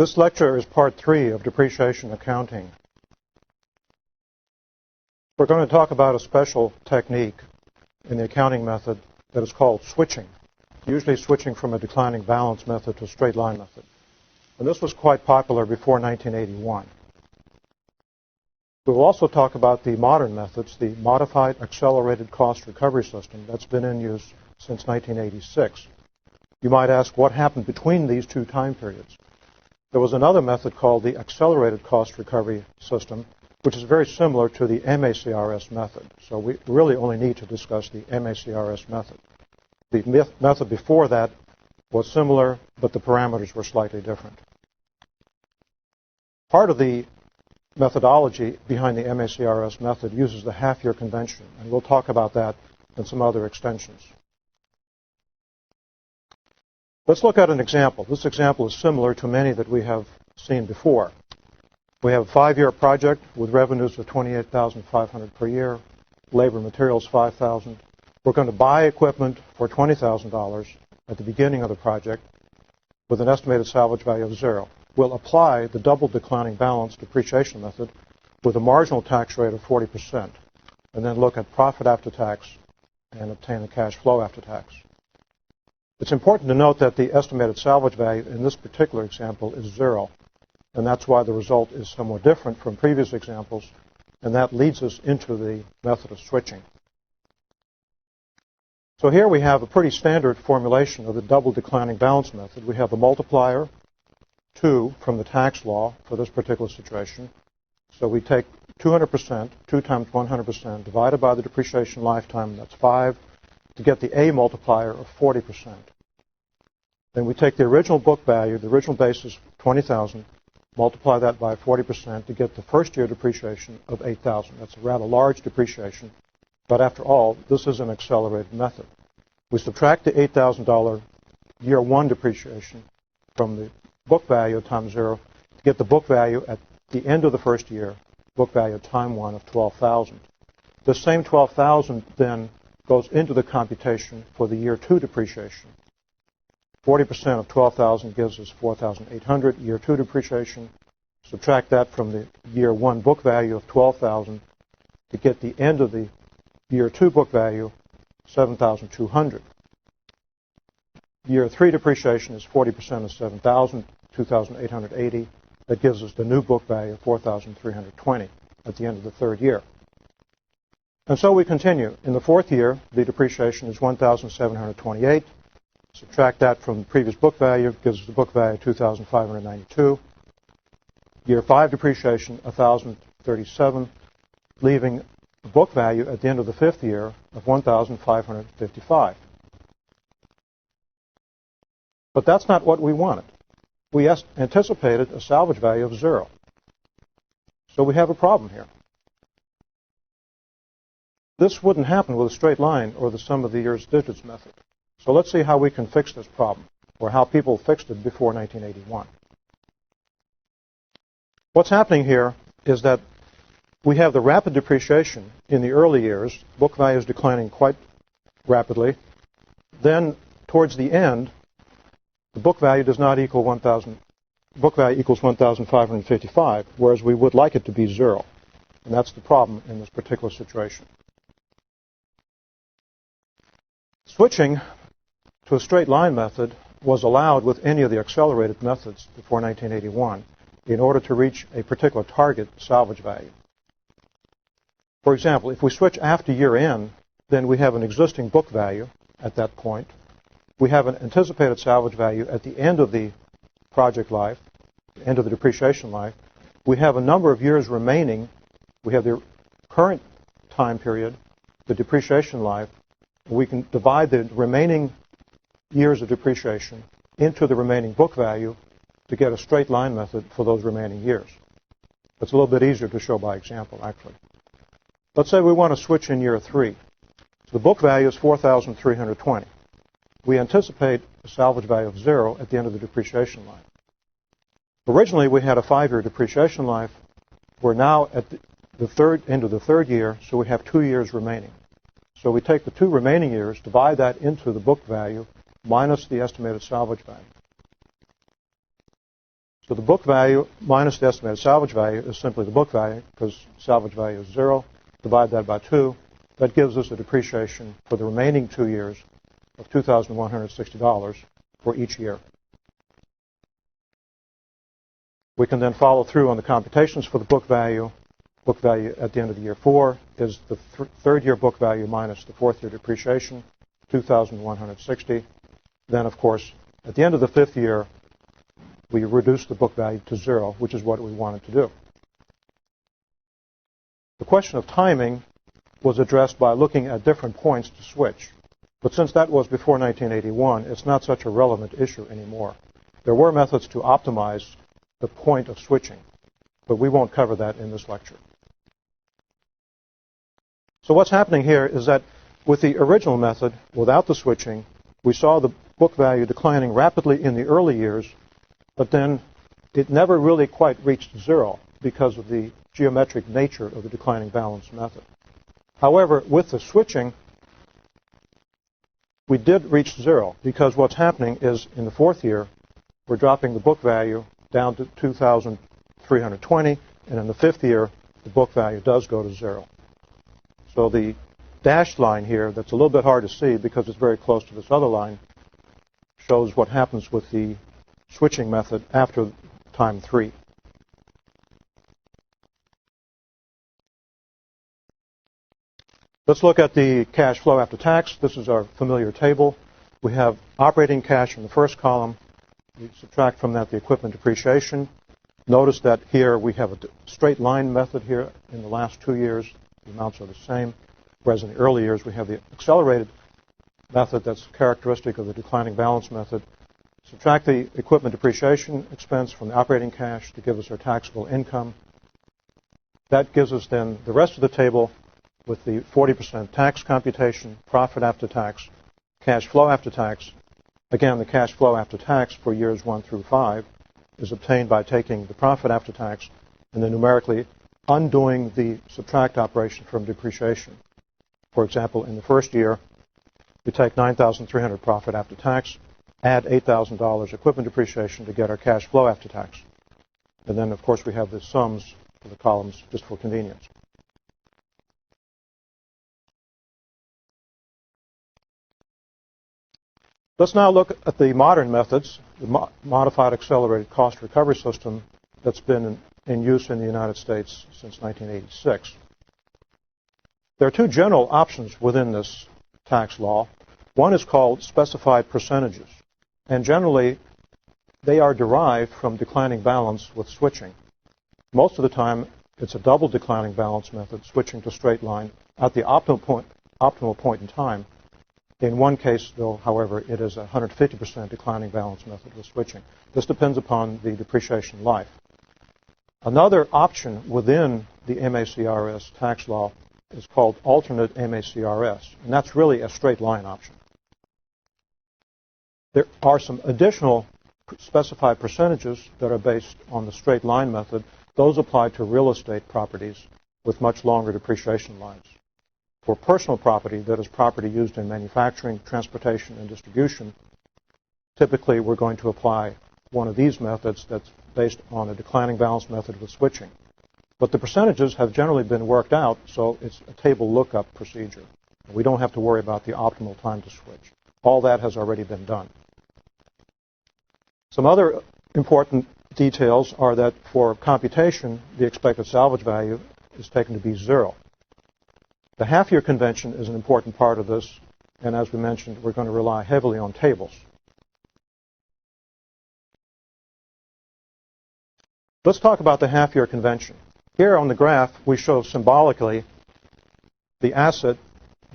This lecture is part 3 of depreciation accounting. We're going to talk about a special technique in the accounting method that is called switching, usually switching from a declining balance method to a straight line method. And this was quite popular before 1981. We will also talk about the modern methods, the modified accelerated cost recovery system that's been in use since 1986. You might ask what happened between these two time periods. There was another method called the accelerated cost recovery system, which is very similar to the MACRS method. So we really only need to discuss the MACRS method. The method before that was similar, but the parameters were slightly different. Part of the methodology behind the MACRS method uses the half-year convention, and we'll talk about that and some other extensions. Let's look at an example. This example is similar to many that we have seen before. We have a 5-year project with revenues of $28,500 per year, labor and materials $5,000. We're going to buy equipment for $20,000 at the beginning of the project with an estimated salvage value of 0. We'll apply the double declining balance depreciation method with a marginal tax rate of 40%, and then look at profit after tax and obtain the cash flow after tax. It's important to note that the estimated salvage value in this particular example is 0, and that's why the result is somewhat different from previous examples, and that leads us into the method of switching. So here we have a pretty standard formulation of the double declining balance method. We have the multiplier 2 from the tax law for this particular situation. So we take 200%, 2 times 100%, divided by the depreciation lifetime, that's 5, to get the A multiplier of 40%. Then we take the original book value, the original basis, $20,000, multiply that by 40% to get the first year depreciation of $8,000. That's a rather large depreciation, but after all, this is an accelerated method. We subtract the $8,000 year 1 depreciation from the book value times 0 to get the book value at the end of the first year, book value time 1 of $12,000. The same $12,000 then goes into the computation for the year 2 depreciation. 40% of $12,000 gives us $4,800 year 2 depreciation. Subtract that from the year 1 book value of $12,000 to get the end of the year 2 book value, $7,200. Year 3 depreciation is 40% of $7,000, $2,880. That gives us the new book value of $4,320 at the end of the third year. And so we continue. In the fourth year, the depreciation is $1,728. Subtract that from the previous book value, gives us the book value of $2,592. Year 5 depreciation, $1,037, leaving the book value at the end of the fifth year of $1,555. But that's not what we wanted. We anticipated a salvage value of 0. So we have a problem here. This wouldn't happen with a straight line or the sum of the year's digits method. So let's see how we can fix this problem, or how people fixed it before 1981. What's happening here is that we have the rapid depreciation in the early years. Book value is declining quite rapidly. Then, towards the end, the book value does not equal 1,000. Book value equals 1,555, whereas we would like it to be 0. And that's the problem in this particular situation. Switching to a straight line method was allowed with any of the accelerated methods before 1981 in order to reach a particular target salvage value. For example, if we switch after year end, then we have an existing book value at that point. We have an anticipated salvage value at the end of the project life, end of the depreciation life. We have a number of years remaining. We have the current time period, the depreciation life. We can divide the remaining years of depreciation into the remaining book value to get a straight line method for those remaining years. It's a little bit easier to show by example, actually. Let's say we want to switch in year 3. So the book value is $4,320. We anticipate a salvage value of 0 at the end of the depreciation life. Originally, we had a 5-year depreciation life. We're now at the end of the third year, so we have 2 years remaining. So we take the 2 remaining years, divide that into the book value, minus the estimated salvage value. So the book value minus the estimated salvage value is simply the book value, because salvage value is 0. Divide that by 2. That gives us a depreciation for the remaining 2 years of $2,160 for each year. We can then follow through on the computations for the book value. Book value at the end of the year 4 is the third year book value minus the fourth year depreciation, $2,160. Then, of course, at the end of the fifth year, we reduce the book value to 0, which is what we wanted to do. The question of timing was addressed by looking at different points to switch. But since that was before 1981, it's not such a relevant issue anymore. There were methods to optimize the point of switching, but we won't cover that in this lecture. So what's happening here is that with the original method, without the switching, we saw the book value declining rapidly in the early years, but then it never really quite reached 0 because of the geometric nature of the declining balance method. However, with the switching, we did reach 0 because what's happening is in the fourth year, we're dropping the book value down to 2,320, and in the fifth year, the book value does go to 0. So the dashed line here, that's a little bit hard to see because it's very close to this other line, shows what happens with the switching method after time 3. Let's look at the cash flow after tax. This is our familiar table. We have operating cash in the first column. We subtract from that the equipment depreciation. Notice that here we have a straight line method here in the last 2 years. The amounts are the same, whereas in the early years we have the accelerated method that's characteristic of the declining balance method. Subtract the equipment depreciation expense from the operating cash to give us our taxable income. That gives us then the rest of the table with the 40% tax computation, profit after tax, cash flow after tax. Again, the cash flow after tax for years 1 through 5 is obtained by taking the profit after tax and then numerically undoing the subtract operation from depreciation. For example, in the first year, we take $9,300 profit after tax, add $8,000 equipment depreciation to get our cash flow after tax. And then, of course, we have the sums for the columns just for convenience. Let's now look at the modern methods, the modified accelerated cost recovery system that's been in use in the United States since 1986. There are two general options within this tax law. One is called specified percentages, and generally they are derived from declining balance with switching. Most of the time it's a double declining balance method, switching to straight line at the optimal point in time. In one case, though, however, it is a 150% declining balance method with switching. This depends upon the depreciation life. Another option within the MACRS tax law is called alternate MACRS, and that's really a straight line option. There are some additional specified percentages that are based on the straight line method. Those apply to real estate properties with much longer depreciation lives. For personal property, that is property used in manufacturing, transportation, and distribution, typically we're going to apply one of these methods that's based on a declining balance method with switching. But the percentages have generally been worked out, so it's a table lookup procedure. We don't have to worry about the optimal time to switch. All that has already been done. Some other important details are that for computation, the expected salvage value is taken to be 0. The half-year convention is an important part of this, and as we mentioned, we're going to rely heavily on tables. Let's talk about the half-year convention. Here on the graph, we show symbolically the asset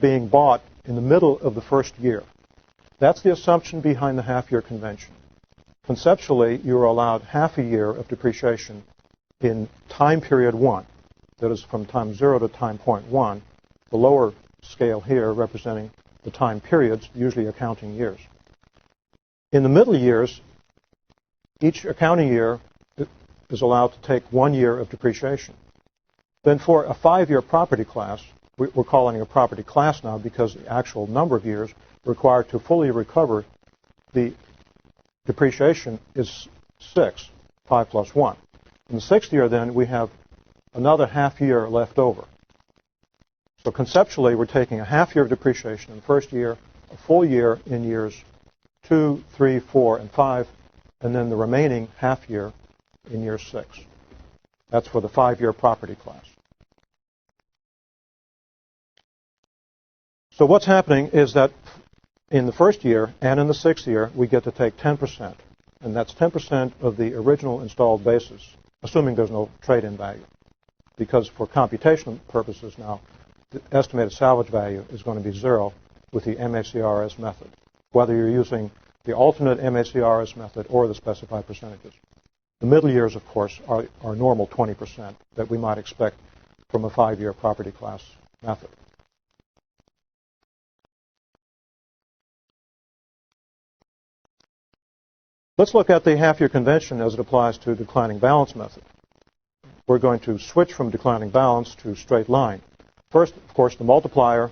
being bought in the middle of the first year. That's the assumption behind the half-year convention. Conceptually, you are allowed half a year of depreciation in time period 1, that is from time 0 to time point 1, the lower scale here representing the time periods, usually accounting years. In the middle years, each accounting year is allowed to take 1 year of depreciation. Then for a 5-year property class, we're calling it a property class now because the actual number of years required to fully recover the depreciation is 6. 5 plus 1. In the sixth year, then, we have another half year left over. So conceptually, we're taking a half year of depreciation in the first year, a full year in years 2, 3, 4, and 5, and then the remaining half year in year 6. That's for the 5-year property class. So what's happening is that in the first year and in the sixth year, we get to take 10%, and that's 10% of the original installed basis, assuming there's no trade-in value. Because for computation purposes now, the estimated salvage value is going to be 0 with the MACRS method, whether you're using the alternate MACRS method or the specified percentages. The middle years, of course, are normal 20% that we might expect from a 5-year property class method. Let's look at the half-year convention as it applies to declining balance method. We're going to switch from declining balance to straight line. First, of course, the multiplier.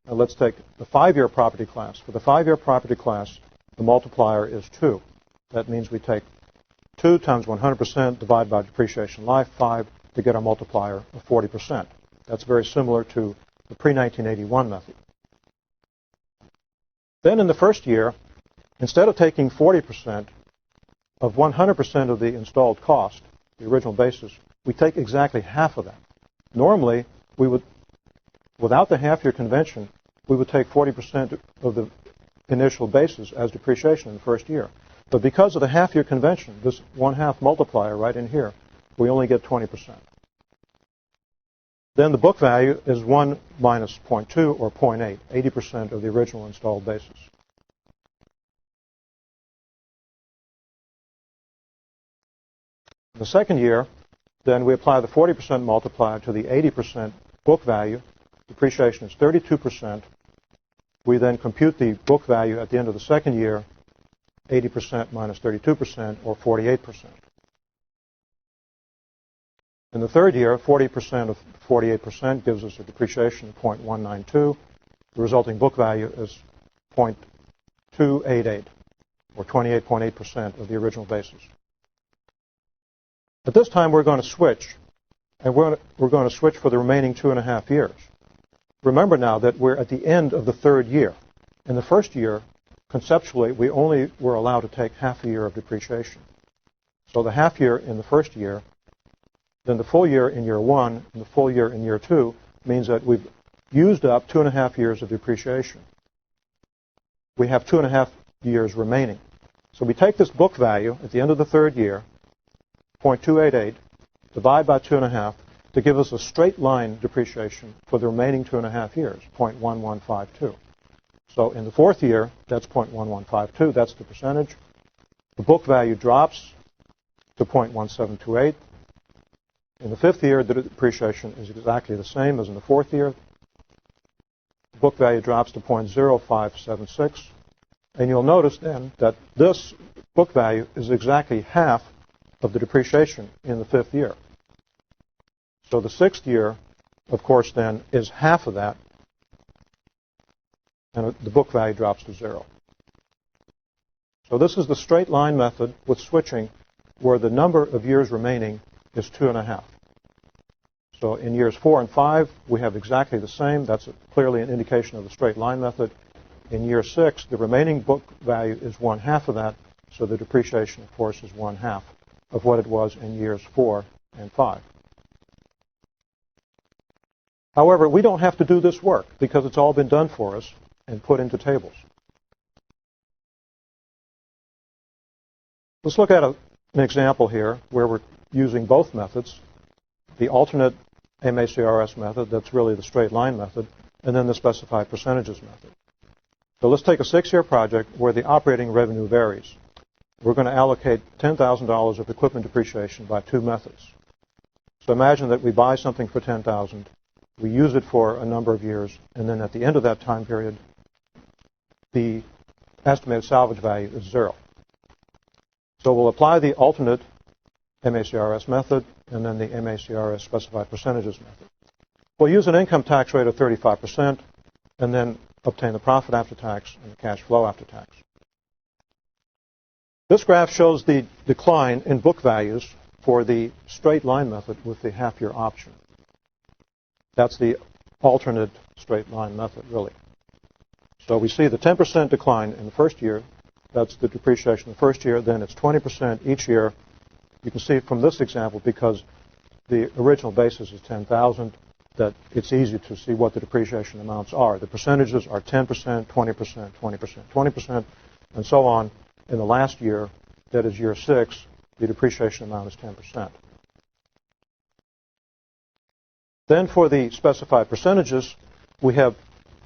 Let's take the 5-year property class. For the 5-year property class, the multiplier is 2. That means we take 2 times 100% divided by depreciation life, 5, to get our multiplier of 40%. That's very similar to the pre-1981 method. Then in the first year, instead of taking 40% of 100% of the installed cost, the original basis, we take exactly half of that. Normally, we would, without the half-year convention, we would take 40% of the initial basis as depreciation in the first year. But because of the half-year convention, this 1/2 multiplier right in here, we only get 20%. Then the book value is 1 minus 0.2 or 0.8, 80% of the original installed basis. In the second year, then we apply the 40% multiplier to the 80% book value. Depreciation is 32%. We then compute the book value at the end of the second year, 80% minus 32%, or 48%. In the third year, 40% of 48% gives us a depreciation of 0.192. The resulting book value is 0.288, or 28.8% of the original basis. At this time, we're going to switch, and we're going to switch for the remaining 2.5 years. Remember now that we're at the end of the third year. In the first year, conceptually, we only were allowed to take half a year of depreciation. So the half year in the first year, then the full year in year 1, and the full year in year 2 means that we've used up 2.5 years of depreciation. We have 2.5 years remaining. So we take this book value at the end of the third year, 0.288, divide by 2.5, to give us a straight line depreciation for the remaining 2.5 years, 0.1152. So in the fourth year, that's 0.1152. That's the percentage. The book value drops to 0.1728. In the fifth year, the depreciation is exactly the same as in the fourth year. The book value drops to 0.0576. And you'll notice then that this book value is exactly half of the depreciation in the fifth year. So the sixth year, of course, then is half of that, and the book value drops to 0. So this is the straight line method with switching, where the number of years remaining is 2.5. So in years 4 and 5, we have exactly the same. That's clearly an indication of the straight line method. In year 6, the remaining book value is 1/2 of that, so the depreciation, of course, is 1/2 of what it was in years 4 and 5. However, we don't have to do this work because it's all been done for us and put into tables. Let's look at an example here where we're using both methods, the alternate MACRS method, that's really the straight line method, and then the specified percentages method. So let's take a 6-year project where the operating revenue varies. We're going to allocate $10,000 of equipment depreciation by 2 methods. So imagine that we buy something for $10,000, we use it for a number of years, and then at the end of that time period, the estimated salvage value is 0. So we'll apply the alternate MACRS method and then the MACRS specified percentages method. We'll use an income tax rate of 35% and then obtain the profit after tax and the cash flow after tax. This graph shows the decline in book values for the straight line method with the half-year option. That's the alternate straight line method, really. So we see the 10% decline in the first year. That's the depreciation in the first year. Then it's 20% each year. You can see from this example, because the original basis is 10,000, that it's easy to see what the depreciation amounts are. The percentages are 10%, 20%, 20%, 20%, and so on. In the last year, that is year 6, the depreciation amount is 10%. Then for the specified percentages, we have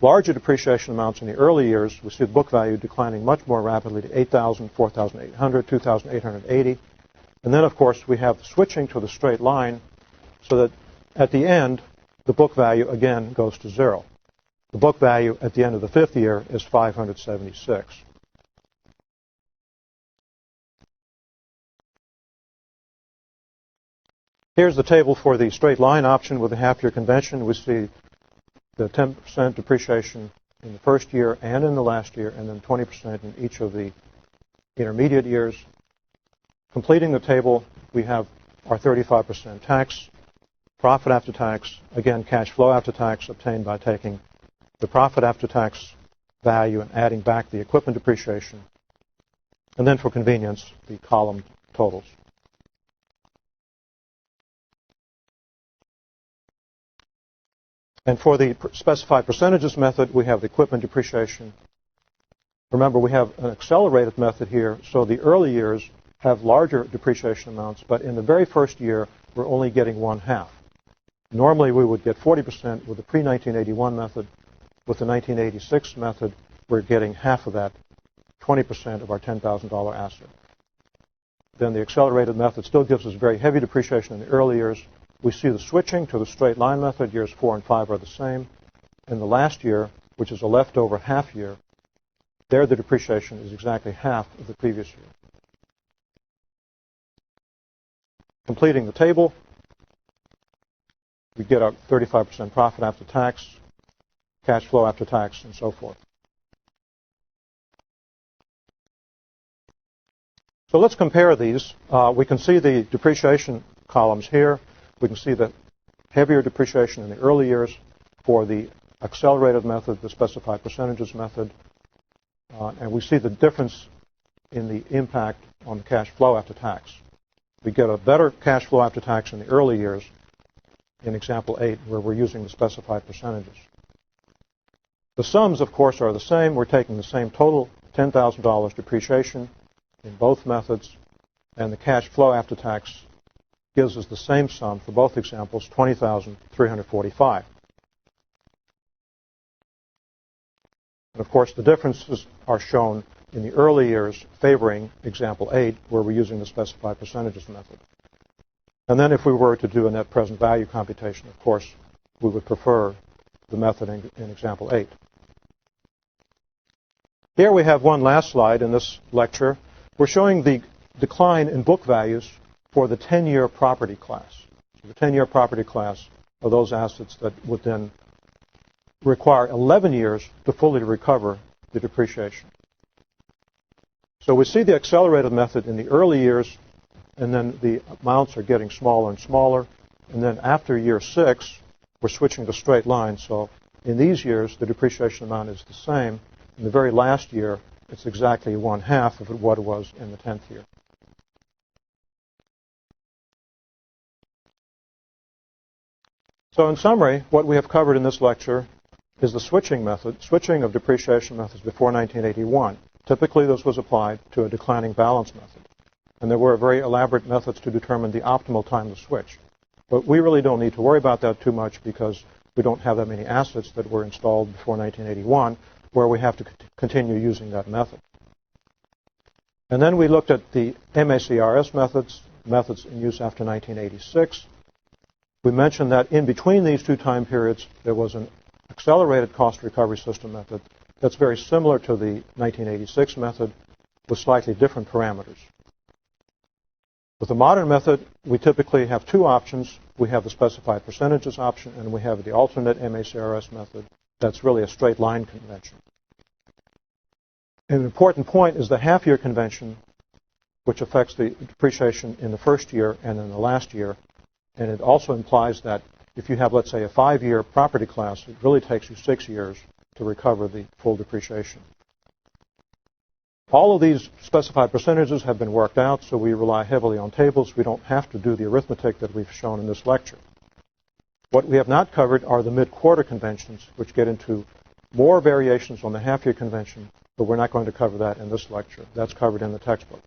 larger depreciation amounts in the early years. We see the book value declining much more rapidly to 8,000, 4,800, 2,880. And then, of course, we have switching to the straight line so that at the end, the book value again goes to 0. The book value at the end of the 5th year is 576. Here's the table for the straight line option with the half-year convention. We see the 10% depreciation in the first year and in the last year, and then 20% in each of the intermediate years. Completing the table, we have our 35% tax, profit after tax, again, cash flow after tax obtained by taking the profit after tax value and adding back the equipment depreciation, and then for convenience, the column totals. And for the specified percentages method, we have the equipment depreciation. Remember, we have an accelerated method here, so the early years have larger depreciation amounts, but in the very first year, we're only getting 1/2. Normally, we would get 40% with the pre-1981 method. With the 1986 method, we're getting half of that, 20% of our $10,000 asset. Then the accelerated method still gives us very heavy depreciation in the early years. We see the switching to the straight line method. Years 4 and 5 are the same. In the last year, which is a leftover half year, there the depreciation is exactly half of the previous year. Completing the table, we get our 35% profit after tax, cash flow after tax, and so forth. So let's compare these. We can see the depreciation columns here. We can see the heavier depreciation in the early years for the accelerated method, the specified percentages method. And we see the difference in the impact on the cash flow after tax. We get a better cash flow after tax in the early years in example 8, where we're using the specified percentages. The sums, of course, are the same. We're taking the same total, $10,000 depreciation in both methods, and the cash flow after tax gives us the same sum for both examples, $20,345. And of course, the differences are shown in the early years favoring example 8, where we're using the specified percentages method. And then if we were to do a net present value computation, of course, we would prefer the method in example 8. Here we have one last slide in this lecture. We're showing the decline in book values for the 10-year property class. So the 10-year property class are those assets that would then require 11 years to fully recover the depreciation. So we see the accelerated method in the early years, and then the amounts are getting smaller and smaller. And then after year 6, we're switching to straight line. So in these years, the depreciation amount is the same. In the very last year, it's exactly 1/2 of what it was in the 10th year. So in summary, what we have covered in this lecture is the switching method, switching of depreciation methods before 1981. Typically, this was applied to a declining balance method. And there were very elaborate methods to determine the optimal time to switch. But we really don't need to worry about that too much because we don't have that many assets that were installed before 1981 where we have to continue using that method. And then we looked at the MACRS methods in use after 1986. We mentioned that in between these two time periods, there was an accelerated cost recovery system method that's very similar to the 1986 method with slightly different parameters. With the modern method, we typically have two options. We have the specified percentages option, and we have the alternate MACRS method. That's really a straight line convention. An important point is the half-year convention which affects the depreciation in the first year and in the last year. And it also implies that if you have, let's say, a 5-year property class, it really takes you 6 years to recover the full depreciation. All of these specified percentages have been worked out, so we rely heavily on tables. We don't have to do the arithmetic that we've shown in this lecture. What we have not covered are the mid-quarter conventions, which get into more variations on the half-year convention, but we're not going to cover that in this lecture. That's covered in the textbook.